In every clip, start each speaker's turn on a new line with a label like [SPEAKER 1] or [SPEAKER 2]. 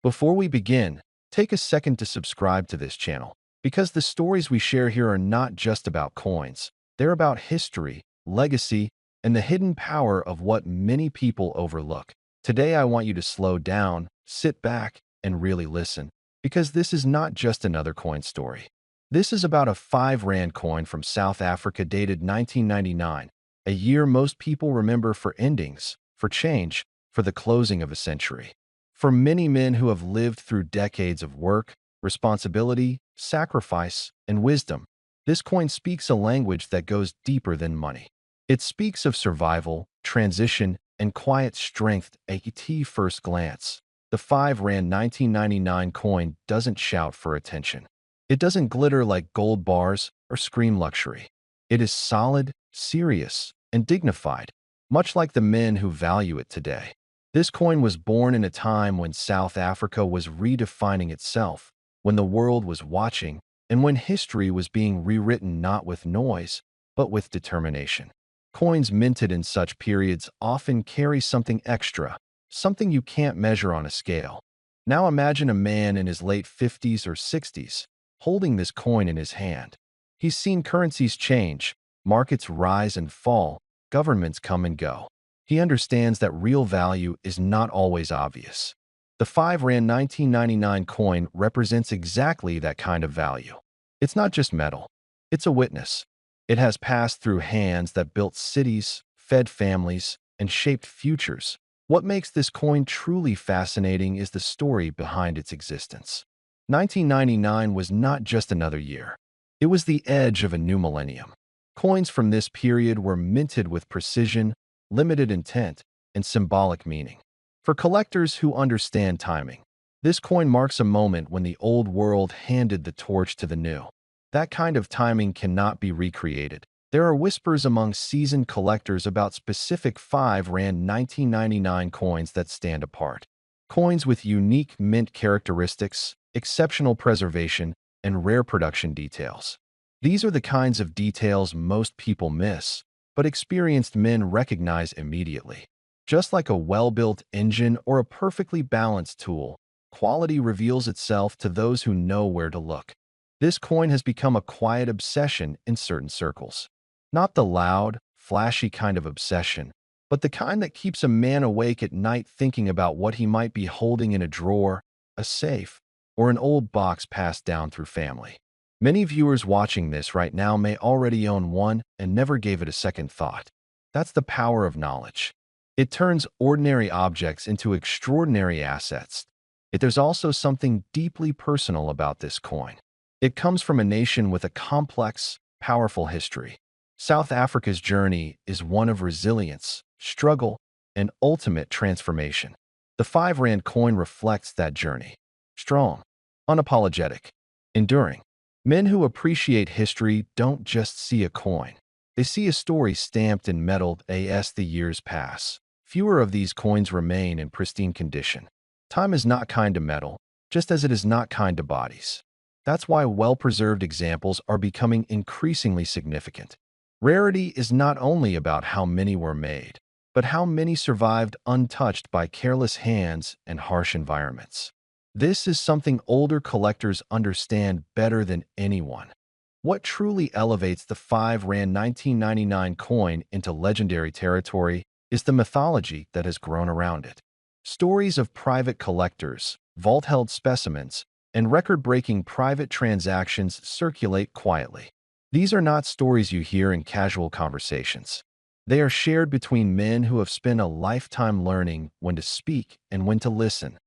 [SPEAKER 1] Before we begin, take a second to subscribe to this channel, because the stories we share here are not just about coins. They're about history, legacy, and the hidden power of what many people overlook. Today, I want you to slow down, sit back, and really listen, because this is not just another coin story. This is about a 5 Rand coin from South Africa dated 1999, a year most people remember for endings, for change, for the closing of a century. For many men who have lived through decades of work, responsibility, sacrifice, and wisdom, this coin speaks a language that goes deeper than money. It speaks of survival, transition, and quiet strength at first glance. The 5 Rand 1999 coin doesn't shout for attention. It doesn't glitter like gold bars or scream luxury. It is solid, serious, and dignified, much like the men who value it today. This coin was born in a time when South Africa was redefining itself, when the world was watching, and when history was being rewritten not with noise, but with determination. Coins minted in such periods often carry something extra, something you can't measure on a scale. Now imagine a man in his late 50s or 60s, holding this coin in his hand. He's seen currencies change, markets rise and fall, governments come and go. He understands that real value is not always obvious. The 5 Rand 1999 coin represents exactly that kind of value. It's not just metal. It's a witness. It has passed through hands that built cities, fed families, and shaped futures. What makes this coin truly fascinating is the story behind its existence. 1999 was not just another year. It was the edge of a new millennium. Coins from this period were minted with precision, limited intent, and symbolic meaning. For collectors who understand timing, this coin marks a moment when the old world handed the torch to the new. That kind of timing cannot be recreated. There are whispers among seasoned collectors about specific 5 Rand 1999 coins that stand apart. Coins with unique mint characteristics, exceptional preservation, and rare production details. These are the kinds of details most people miss, but experienced men recognize immediately. Just like a well-built engine or a perfectly balanced tool, quality reveals itself to those who know where to look. This coin has become a quiet obsession in certain circles. Not the loud, flashy kind of obsession, but the kind that keeps a man awake at night thinking about what he might be holding in a drawer, a safe, or an old box passed down through family. Many viewers watching this right now may already own one and never gave it a second thought. That's the power of knowledge. It turns ordinary objects into extraordinary assets. Yet there's also something deeply personal about this coin. It comes from a nation with a complex, powerful history. South Africa's journey is one of resilience, struggle, and ultimate transformation. The 5 Rand coin reflects that journey. Strong, unapologetic, enduring. Men who appreciate history don't just see a coin. They see a story stamped in metal as the years pass. Fewer of these coins remain in pristine condition. Time is not kind to metal, just as it is not kind to bodies. That's why well-preserved examples are becoming increasingly significant. Rarity is not only about how many were made, but how many survived untouched by careless hands and harsh environments. This is something older collectors understand better than anyone. What truly elevates the 5 Rand 1999 coin into legendary territory is the mythology that has grown around it. Stories of private collectors, vault-held specimens, and record-breaking private transactions circulate quietly. These are not stories you hear in casual conversations. They are shared between men who have spent a lifetime learning when to speak and when to listen.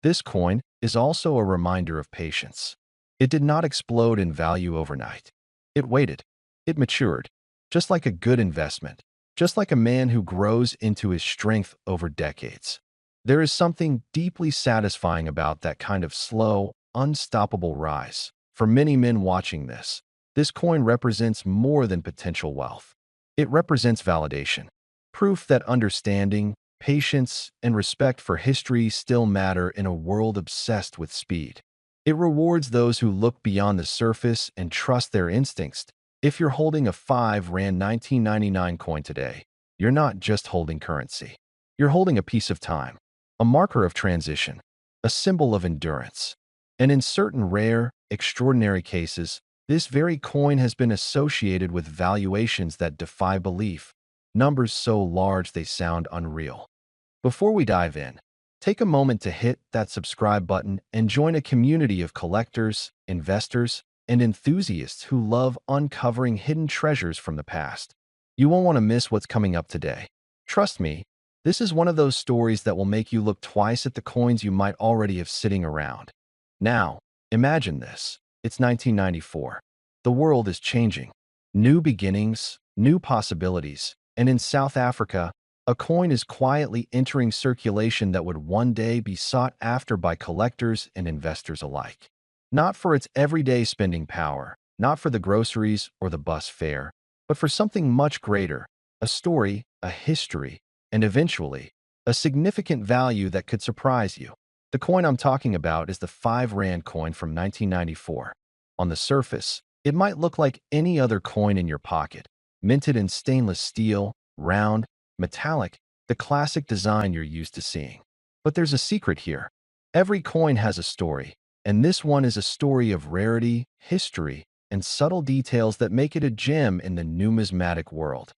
[SPEAKER 1] This coin is also a reminder of patience. It did not explode in value overnight. It waited. It matured. Just like a good investment. Just like a man who grows into his strength over decades. There is something deeply satisfying about that kind of slow, unstoppable rise. For many men watching this coin represents more than potential wealth. It represents validation. Proof that understanding, patience, and respect for history still matter in a world obsessed with speed. It rewards those who look beyond the surface and trust their instincts. If you're holding a 5 Rand 1999 coin today, you're not just holding currency. You're holding a piece of time, a marker of transition, a symbol of endurance. And in certain rare, extraordinary cases, this very coin has been associated with valuations that defy belief, numbers so large they sound unreal. Before we dive in, take a moment to hit that subscribe button and join a community of collectors, investors, and enthusiasts who love uncovering hidden treasures from the past. You won't want to miss what's coming up today. Trust me, this is one of those stories that will make you look twice at the coins you might already have sitting around. Now, imagine this. It's 1994. The world is changing. New beginnings, new possibilities, and in South Africa, a coin is quietly entering circulation that would one day be sought after by collectors and investors alike. Not for its everyday spending power, not for the groceries or the bus fare, but for something much greater, a story, a history, and eventually, a significant value that could surprise you. The coin I'm talking about is the 5 Rand coin from 1994. On the surface, it might look like any other coin in your pocket, minted in stainless steel, round, metallic, the classic design you're used to seeing. But there's a secret here. Every coin has a story, and this one is a story of rarity, history, and subtle details that make it a gem in the numismatic world.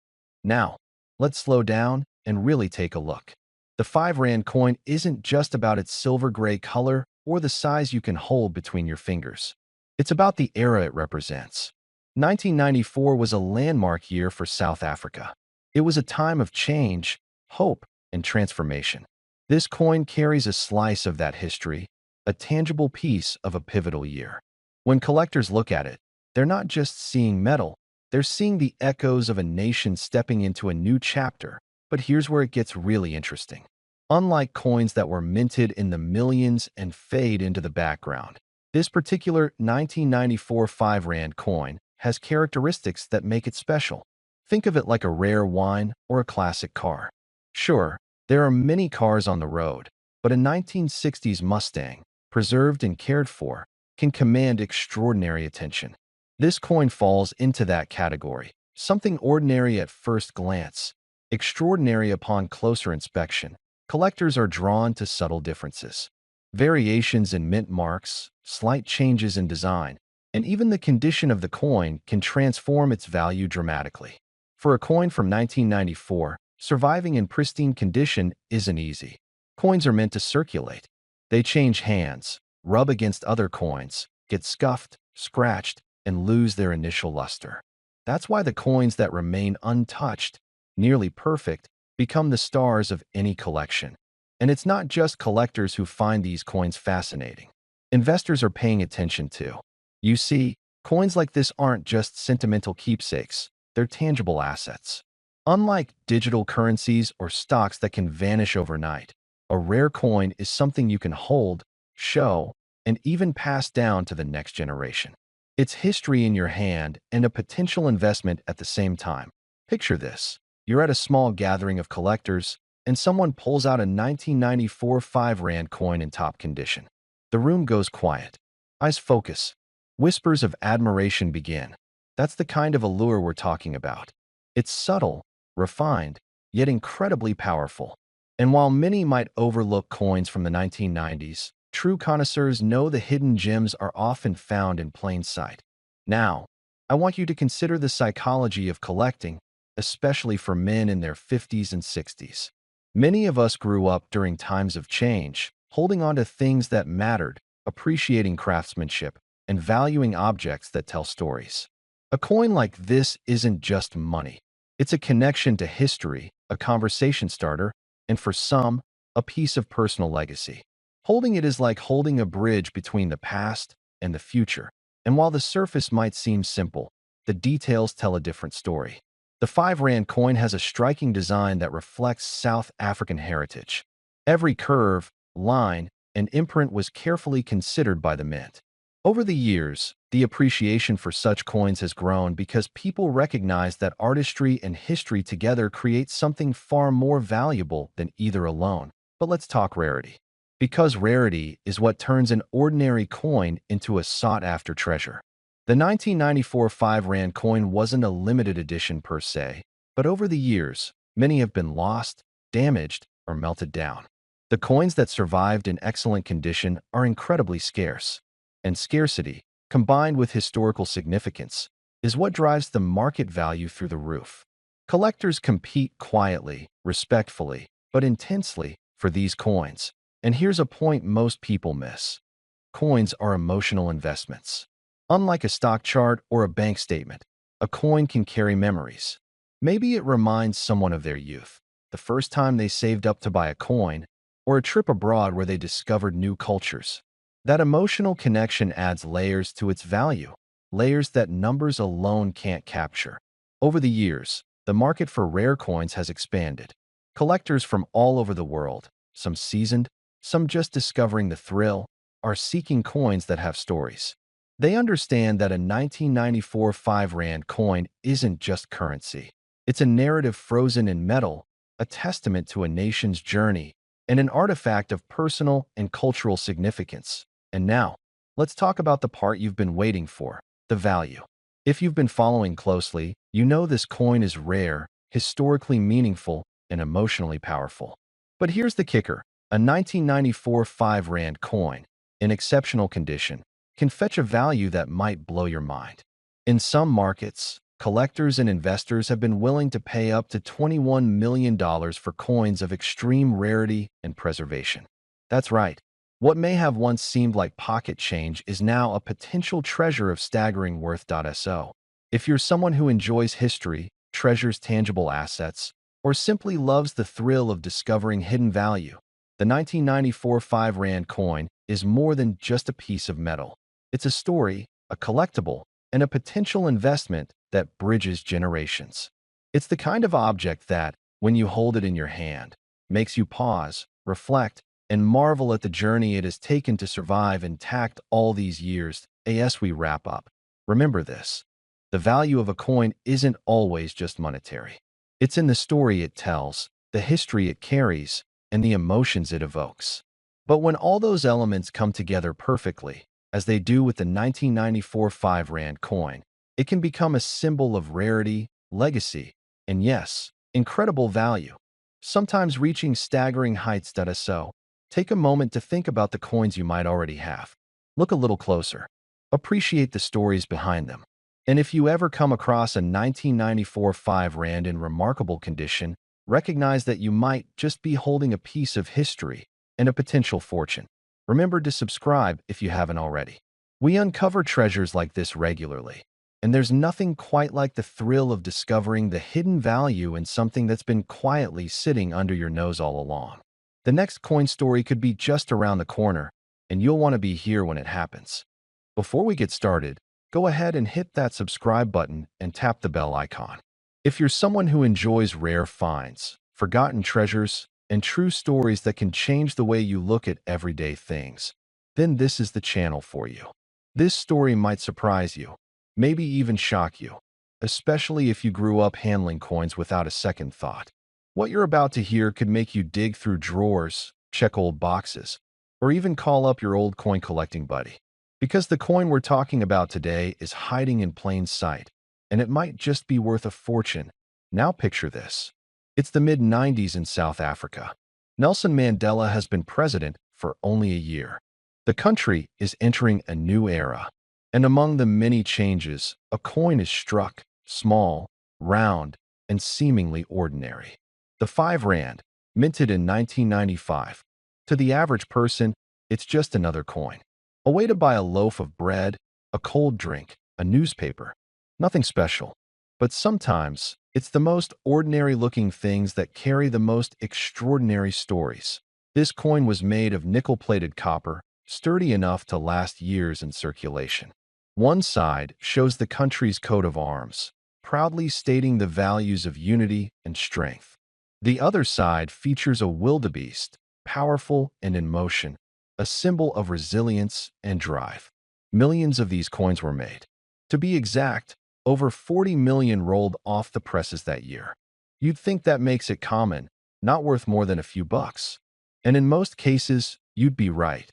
[SPEAKER 1] Now, let's slow down and really take a look. The 5 Rand coin isn't just about its silver-gray color or the size you can hold between your fingers. It's about the era it represents. 1994 was a landmark year for South Africa. It was a time of change, hope, and transformation. This coin carries a slice of that history, a tangible piece of a pivotal year. When collectors look at it, they're not just seeing metal, they're seeing the echoes of a nation stepping into a new chapter. But here's where it gets really interesting. Unlike coins that were minted in the millions and fade into the background, this particular 1994 5 Rand coin has characteristics that make it special. Think of it like a rare wine or a classic car. Sure, there are many cars on the road, but a 1960s Mustang, preserved and cared for, can command extraordinary attention. This coin falls into that category, something ordinary at first glance, extraordinary upon closer inspection. Collectors are drawn to subtle differences. Variations in mint marks, slight changes in design, and even the condition of the coin can transform its value dramatically. For a coin from 1994, surviving in pristine condition isn't easy. Coins are meant to circulate. They change hands, rub against other coins, get scuffed, scratched, and lose their initial luster. That's why the coins that remain untouched, nearly perfect, become the stars of any collection. And it's not just collectors who find these coins fascinating. Investors are paying attention too. You see, coins like this aren't just sentimental keepsakes, they're tangible assets. Unlike digital currencies or stocks that can vanish overnight, a rare coin is something you can hold, show, and even pass down to the next generation. It's history in your hand and a potential investment at the same time. Picture this. You're at a small gathering of collectors, and someone pulls out a 1994 5 Rand coin in top condition. The room goes quiet. Eyes focus. Whispers of admiration begin. That's the kind of allure we're talking about. It's subtle, refined, yet incredibly powerful. And while many might overlook coins from the 1990s, true connoisseurs know the hidden gems are often found in plain sight. Now, I want you to consider the psychology of collecting, especially for men in their 50s and 60s. Many of us grew up during times of change, holding on to things that mattered, appreciating craftsmanship, and valuing objects that tell stories. A coin like this isn't just money. It's a connection to history, a conversation starter, and for some, a piece of personal legacy. Holding it is like holding a bridge between the past and the future. And while the surface might seem simple, the details tell a different story. The 5 Rand coin has a striking design that reflects South African heritage. Every curve, line, and imprint was carefully considered by the mint. Over the years, the appreciation for such coins has grown because people recognize that artistry and history together create something far more valuable than either alone. But let's talk rarity. Because rarity is what turns an ordinary coin into a sought-after treasure. The 1994 5 Rand coin wasn't a limited edition per se, but over the years, many have been lost, damaged, or melted down. The coins that survived in excellent condition are incredibly scarce, and scarcity, combined with historical significance, is what drives the market value through the roof. Collectors compete quietly, respectfully, but intensely for these coins. And here's a point most people miss. Coins are emotional investments. Unlike a stock chart or a bank statement, a coin can carry memories. Maybe it reminds someone of their youth, the first time they saved up to buy a coin, or a trip abroad where they discovered new cultures. That emotional connection adds layers to its value, layers that numbers alone can't capture. Over the years, the market for rare coins has expanded. Collectors from all over the world, some seasoned, some just discovering the thrill, are seeking coins that have stories. They understand that a 1994 5 Rand coin isn't just currency. It's a narrative frozen in metal, a testament to a nation's journey, and an artifact of personal and cultural significance. And now, let's talk about the part you've been waiting for, the value. If you've been following closely, you know this coin is rare, historically meaningful, and emotionally powerful. But here's the kicker. A 1994 5 Rand coin, in exceptional condition, can fetch a value that might blow your mind. In some markets, collectors and investors have been willing to pay up to $21 million for coins of extreme rarity and preservation. That's right. What may have once seemed like pocket change is now a potential treasure of staggering worth. So, if you're someone who enjoys history, treasures tangible assets, or simply loves the thrill of discovering hidden value, the 1994 5 Rand coin is more than just a piece of metal. It's a story, a collectible, and a potential investment that bridges generations. It's the kind of object that, when you hold it in your hand, makes you pause, reflect, and marvel at the journey it has taken to survive intact all these years. As we wrap up, remember this. The value of a coin isn't always just monetary. It's in the story it tells, the history it carries, and the emotions it evokes. But when all those elements come together perfectly, as they do with the 1994 5 Rand coin, it can become a symbol of rarity, legacy, and yes, incredible value, sometimes reaching staggering heights. So, take a moment to think about the coins you might already have. Look a little closer. Appreciate the stories behind them. And if you ever come across a 1994 5 Rand in remarkable condition, recognize that you might just be holding a piece of history and a potential fortune. Remember to subscribe if you haven't already. We uncover treasures like this regularly, and there's nothing quite like the thrill of discovering the hidden value in something that's been quietly sitting under your nose all along. The next coin story could be just around the corner, and you'll want to be here when it happens. Before we get started, go ahead and hit that subscribe button and tap the bell icon. If you're someone who enjoys rare finds, forgotten treasures, and true stories that can change the way you look at everyday things, then this is the channel for you. This story might surprise you, maybe even shock you, especially if you grew up handling coins without a second thought. What you're about to hear could make you dig through drawers, check old boxes, or even call up your old coin collecting buddy. Because the coin we're talking about today is hiding in plain sight, and it might just be worth a fortune. Now picture this. It's the mid-90s in South Africa. Nelson Mandela has been president for only a year. The country is entering a new era. And among the many changes, a coin is struck, small, round, and seemingly ordinary. The 5 Rand, minted in 1995. To the average person, it's just another coin. A way to buy a loaf of bread, a cold drink, a newspaper. Nothing special. But sometimes, it's the most ordinary-looking things that carry the most extraordinary stories. This coin was made of nickel-plated copper, sturdy enough to last years in circulation. One side shows the country's coat of arms, proudly stating the values of unity and strength. The other side features a wildebeest, powerful and in motion, a symbol of resilience and drive. Millions of these coins were made. To be exact, over 40 million rolled off the presses that year. You'd think that makes it common, not worth more than a few bucks. And in most cases, you'd be right.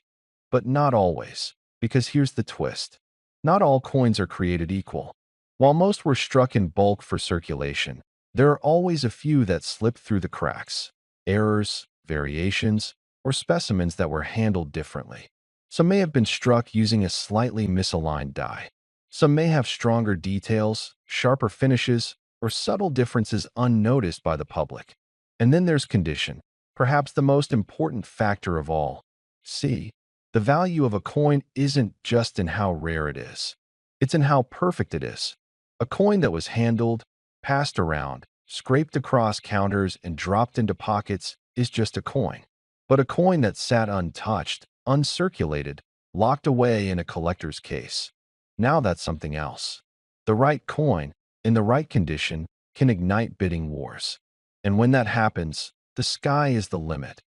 [SPEAKER 1] But not always, because here's the twist. Not all coins are created equal. While most were struck in bulk for circulation, there are always a few that slip through the cracks. Errors, variations, or specimens that were handled differently. Some may have been struck using a slightly misaligned die. Some may have stronger details, sharper finishes, or subtle differences unnoticed by the public. And then there's condition, perhaps the most important factor of all. See, the value of a coin isn't just in how rare it is. It's in how perfect it is. A coin that was handled, passed around, scraped across counters, and dropped into pockets is just a coin. But a coin that sat untouched, uncirculated, locked away in a collector's case, now that's something else. The right coin, in the right condition, can ignite bidding wars. And when that happens, the sky is the limit.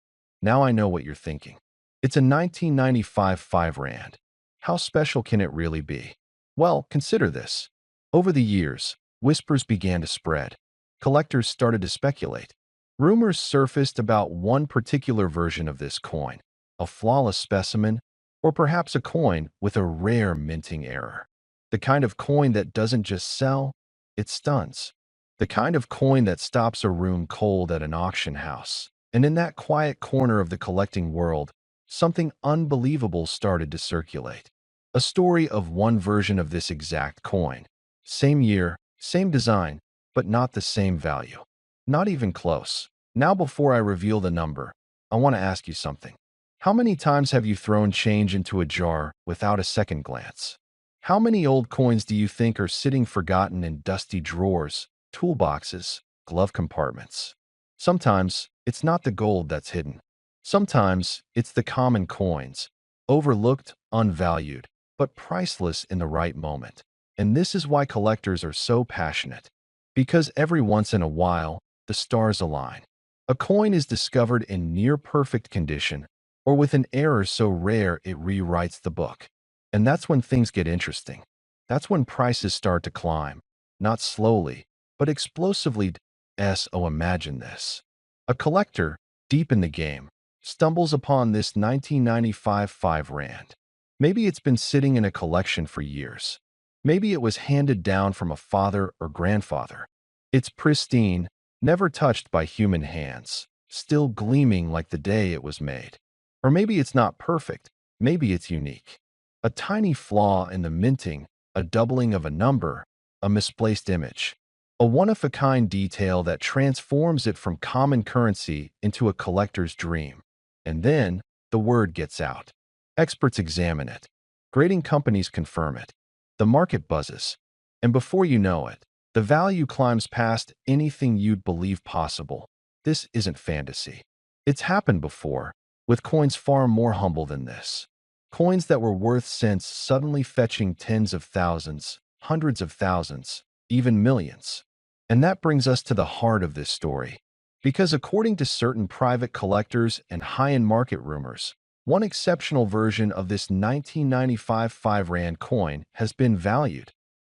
[SPEAKER 1] Now I know what you're thinking. It's a 1995 5 Rand. How special can it really be? Well, consider this. Over the years, whispers began to spread. Collectors started to speculate. Rumors surfaced about one particular version of this coin, a flawless specimen, or perhaps a coin with a rare minting error. The kind of coin that doesn't just sell, it stuns. The kind of coin that stops a room cold at an auction house. And in that quiet corner of the collecting world, something unbelievable started to circulate. A story of one version of this exact coin. Same year, same design, but not the same value. Not even close. Now before I reveal the number, I want to ask you something. How many times have you thrown change into a jar without a second glance? How many old coins do you think are sitting forgotten in dusty drawers, toolboxes, glove compartments? Sometimes it's not the gold that's hidden. Sometimes it's the common coins, overlooked, unvalued, but priceless in the right moment. And this is why collectors are so passionate. Because every once in a while, the stars align. A coin is discovered in near-perfect condition, or with an error so rare it rewrites the book. And that's when things get interesting. That's when prices start to climb. Not slowly, but explosively. Oh, imagine this. A collector, deep in the game, stumbles upon this 1995 5 Rand. Maybe it's been sitting in a collection for years. Maybe it was handed down from a father or grandfather. It's pristine, never touched by human hands, still gleaming like the day it was made. Or maybe it's not perfect, maybe it's unique. A tiny flaw in the minting, a doubling of a number, a misplaced image. A one-of-a-kind detail that transforms it from common currency into a collector's dream. And then, the word gets out. Experts examine it. Grading companies confirm it. The market buzzes. And before you know it, the value climbs past anything you'd believe possible. This isn't fantasy. It's happened before, with coins far more humble than this. Coins that were worth cents suddenly fetching tens of thousands, hundreds of thousands, even millions. And that brings us to the heart of this story. Because according to certain private collectors and high-end market rumors, one exceptional version of this 1995 5 Rand coin has been valued.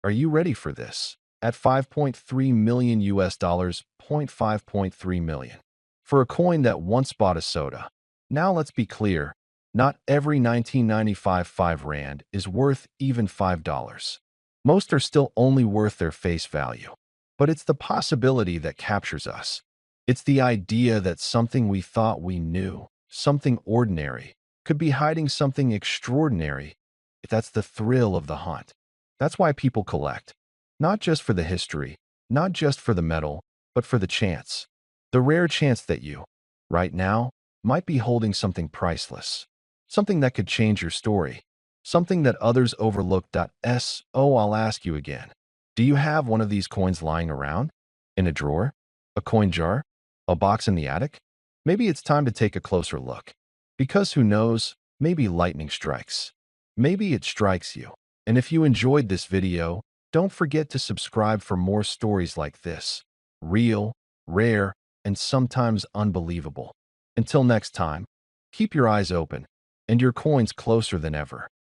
[SPEAKER 1] Are you ready for this? At 5.3 million US dollars, 5.3 million. For a coin that once bought a soda. Now let's be clear, not every 1995 5 Rand is worth even $5. Most are still only worth their face value. But it's the possibility that captures us. It's the idea that something we thought we knew, something ordinary, could be hiding something extraordinary. That's the thrill of the hunt. That's why people collect. Not just for the history, not just for the metal, but for the chance. The rare chance that you, right now, might be holding something priceless. Something that could change your story. Something that others overlooked. I'll ask you again. Do you have one of these coins lying around? In a drawer? A coin jar? A box in the attic? Maybe it's time to take a closer look. Because who knows, maybe lightning strikes. Maybe it strikes you. And if you enjoyed this video, don't forget to subscribe for more stories like this. Real, rare, and sometimes unbelievable. Until next time, keep your eyes open and your coins closer than ever.